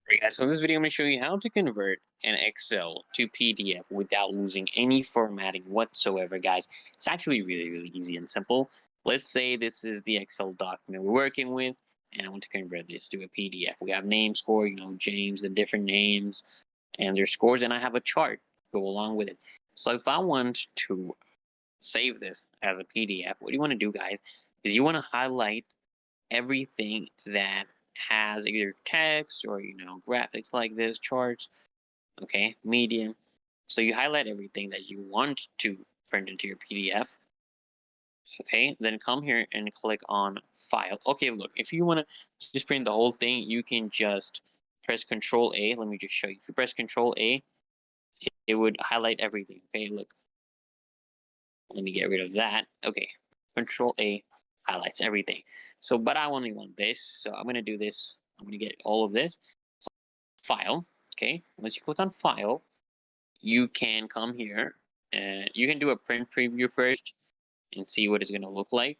Alright guys, so in this video I'm going to show you how to convert an Excel to PDF without losing any formatting whatsoever, guys. It's actually really easy and simple. Let's say this is the Excel document we're working with, and I want to convert this to a PDF. We have name, score, James, the different names, and their scores, and I have a chart to go along with it. So if I want to save this as a PDF, what you want to do, guys, is you want to highlight everything that has either text or graphics like this, charts, okay, medium. So you highlight everything that you want to print into your PDF. Okay, then come here and click on file. Okay, look, if you want to just print the whole thing, you can just press Control A. Let me just show you. If you press Control A, it would highlight everything. Okay, look, let me get rid of that. Okay, Control A highlights everything. So, but I only want this, so I'm gonna do this. I'm gonna get all of this. File. Okay, once you click on File, you can come here and you can do a print preview first and see what it's gonna look like.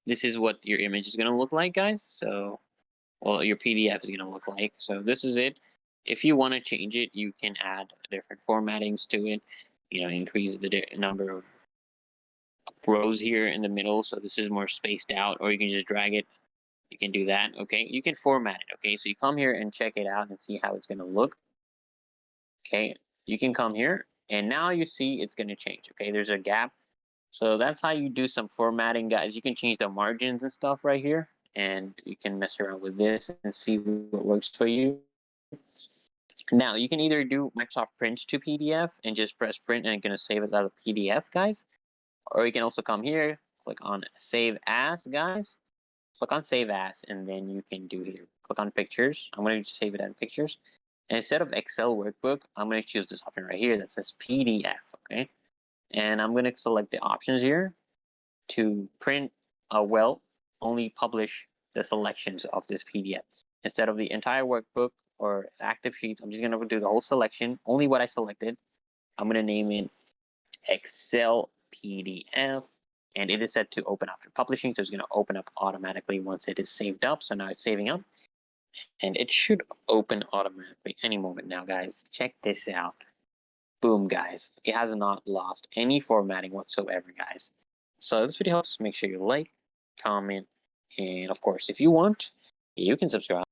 This is what your image is gonna look like, guys. So, well, your PDF is gonna look like. So this is it. If you want to change it, you can add different formattings to it. Increase the number of rows here in the middle, so this is more spaced out, or you can just drag it. You can do that. Okay, you can format it. Okay, so you come here and check it out and see how it's going to look. Okay, you can come here and now you see it's going to change. Okay, there's a gap. So that's how you do some formatting, guys. You can change the margins and stuff right here, and you can mess around with this and see what works for you. Now you can either do Microsoft Print to PDF and just press print and it's going to save it as a PDF, guys. Or you can also come here, click on Save As, guys. Click on Save As, and then you can do here. Click on Pictures. I'm going to save it as Pictures. And instead of Excel workbook, I'm going to choose this option right here that says PDF, okay? And I'm going to select the options here to print, only publish the selections of this PDF. Instead of the entire workbook or active sheets, I'm just going to do the whole selection, only what I selected. I'm going to name it Excel PDF, and it is set to open after publishing, so it's going to open up automatically once it is saved up. So now it's saving up, and it should open automatically any moment now, guys. Check this out. Boom, guys. It has not lost any formatting whatsoever, guys. So if this video helps, make sure you like, comment, and of course, if you want, you can subscribe.